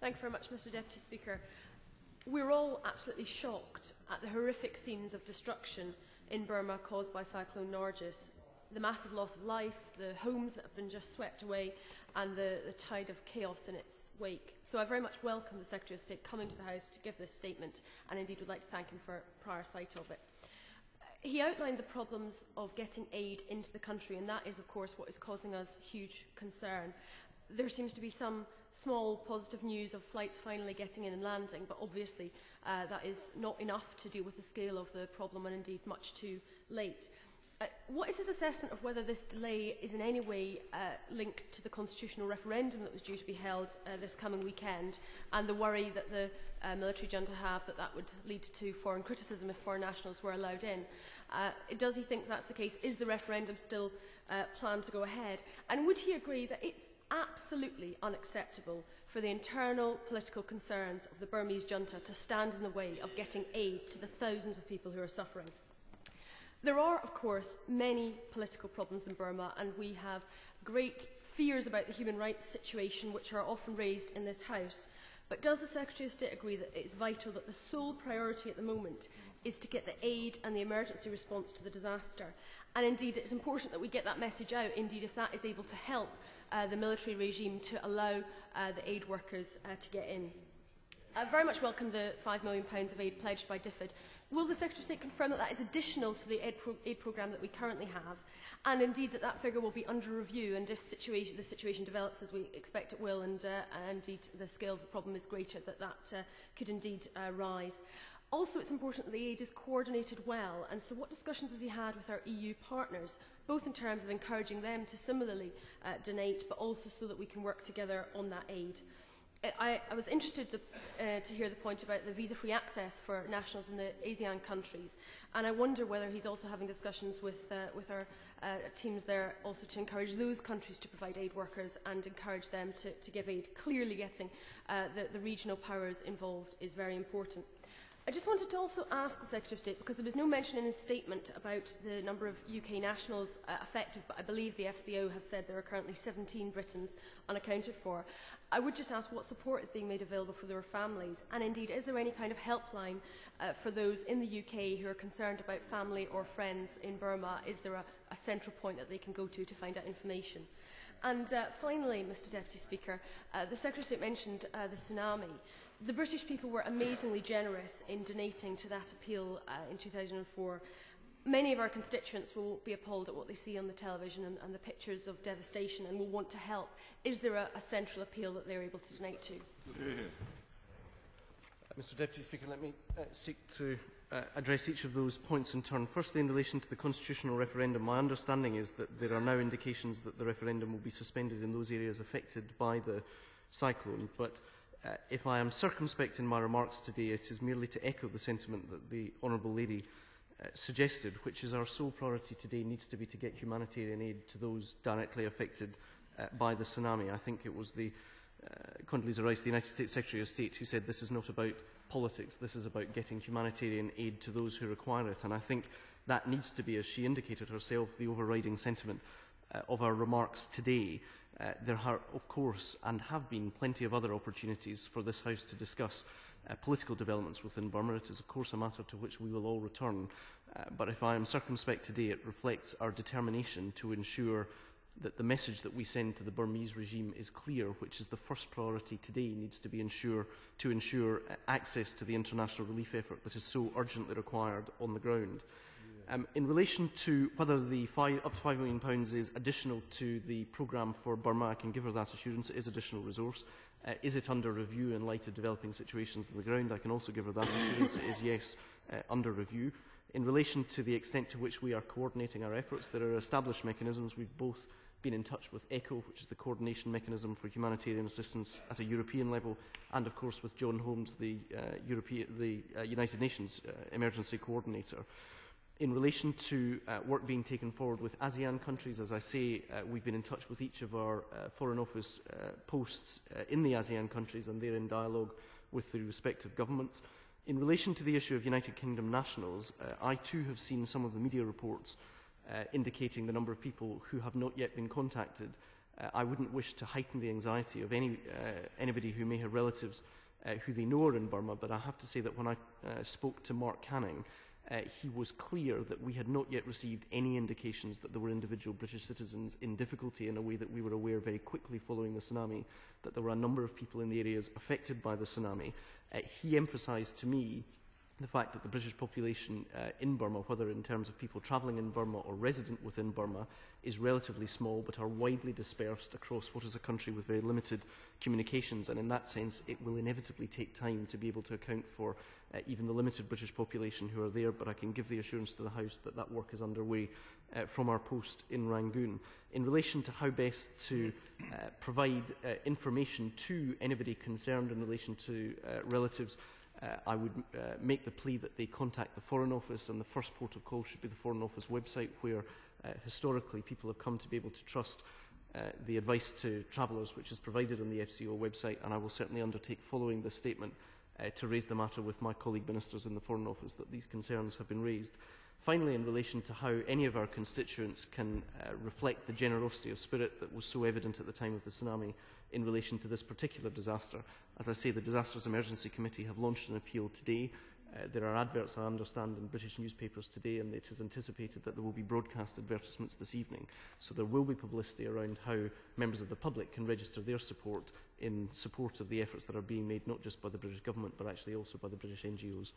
Thank you very much, Mr Deputy Speaker. We're all absolutely shocked at the horrific scenes of destruction in Burma caused by Cyclone Nargis. The massive loss of life, the homes that have been just swept away, and the tide of chaos in its wake. So I very much welcome the Secretary of State coming to the House to give this statement, and indeed would like to thank him for prior sight of it. He outlined the problems of getting aid into the country, and that is, of course, what is causing us huge concern. There seems to be some small positive news of flights finally getting in and landing, but obviously that is not enough to deal with the scale of the problem, and indeed much too late. What is his assessment of whether this delay is in any way linked to the constitutional referendum that was due to be held this coming weekend, and the worry that the military junta have that would lead to foreign criticism if foreign nationals were allowed in? Does he think that's the case? Is the referendum still planned to go ahead? And would he agree that it's absolutely unacceptable for the internal political concerns of the Burmese junta to stand in the way of getting aid to the thousands of people who are suffering? There are, of course, many political problems in Burma, and we have great fears about the human rights situation, which are often raised in this House. But does the Secretary of State agree that it is vital that the sole priority at the moment is to get the aid and the emergency response to the disaster? And indeed, it's important that we get that message out, indeed, if that is able to help the military regime to allow the aid workers to get in. I very much welcome the £5 million of aid pledged by DFID. Will the Secretary of State confirm that that is additional to the aid programme that we currently have, and indeed that that figure will be under review, and if the situation develops as we expect it will, and indeed the scale of the problem is greater, that could indeed rise? Also, it's important that the aid is coordinated well, and so what discussions has he had with our EU partners, both in terms of encouraging them to similarly donate, but also so that we can work together on that aid? I was interested to hear the point about the visa-free access for nationals in the ASEAN countries, and I wonder whether he's also having discussions with our teams there also to encourage those countries to provide aid workers and encourage them to give aid. Clearly getting the regional powers involved is very important. I just wanted to also ask the Secretary of State, because there was no mention in his statement about the number of UK nationals affected, but I believe the FCO have said there are currently 17 Britons unaccounted for. I would just ask what support is being made available for their families, and indeed, is there any kind of helpline for those in the UK who are concerned about family or friends in Burma? Is there a central point that they can go to find out information? And finally, Mr Deputy Speaker, the Secretary of State mentioned the tsunami. The British people were amazingly generous in donating to that appeal in 2004. Many of our constituents will be appalled at what they see on the television and the pictures of devastation, and will want to help. Is there a central appeal that they're able to donate to? Mr Deputy Speaker, let me seek to address each of those points in turn. Firstly, in relation to the constitutional referendum, my understanding is that there are now indications that the referendum will be suspended in those areas affected by the cyclone, but if I am circumspect in my remarks today, it is merely to echo the sentiment that the Honourable Lady suggested, which is our sole priority today needs to be to get humanitarian aid to those directly affected by the tsunami. I think it was the Condoleezza Rice, the United States Secretary of State, who said this is not about politics, this is about getting humanitarian aid to those who require it. And I think that needs to be, as she indicated herself, the overriding sentiment of our remarks today. There are, of course, and have been plenty of other opportunities for this House to discuss political developments within Burma. It is, of course, a matter to which we will all return. But if I am circumspect today, it reflects our determination to ensure that the message that we send to the Burmese regime is clear, which is the first priority today needs to be to ensure access to the international relief effort that is so urgently required on the ground. In relation to whether the up to £5 million is additional to the programme for Burma, I can give her that assurance. It is additional resource. Is it under review in light of developing situations on the ground? I can also give her that assurance. It is, yes, under review. In relation to the extent to which we are coordinating our efforts, there are established mechanisms. We've both been in touch with ECHO, which is the coordination mechanism for humanitarian assistance at a European level, and of course with John Holmes, the United Nations Emergency Coordinator. In relation to work being taken forward with ASEAN countries, as I say, we've been in touch with each of our Foreign Office posts in the ASEAN countries, and they're in dialogue with the respective governments. In relation to the issue of United Kingdom nationals, I too have seen some of the media reports indicating the number of people who have not yet been contacted I wouldn't wish to heighten the anxiety of anybody who may have relatives who they know are in Burma, but I have to say that when I spoke to Mark Canning, he was clear that we had not yet received any indications that there were individual British citizens in difficulty in a way that we were aware very quickly following the tsunami, that there were a number of people in the areas affected by the tsunami. He emphasised to me the fact that the British population in Burma, whether in terms of people travelling in Burma or resident within Burma, is relatively small but are widely dispersed across what is a country with very limited communications, and in that sense it will inevitably take time to be able to account for even the limited British population who are there, but I can give the assurance to the House that that work is underway from our post in Rangoon. In relation to how best to provide information to anybody concerned in relation to relatives, I would make the plea that they contact the Foreign Office, and the first port of call should be the Foreign Office website, where historically people have come to be able to trust the advice to travellers which is provided on the FCO website, and I will certainly undertake, following this statement, to raise the matter with my colleague ministers in the Foreign Office that these concerns have been raised. Finally, in relation to how any of our constituents can reflect the generosity of spirit that was so evident at the time of the tsunami in relation to this particular disaster, as I say, the Disasters Emergency Committee have launched an appeal today. There are adverts, I understand, in British newspapers today, and it is anticipated that there will be broadcast advertisements this evening. So there will be publicity around how members of the public can register their support in support of the efforts that are being made, not just by the British Government, but actually also by the British NGOs.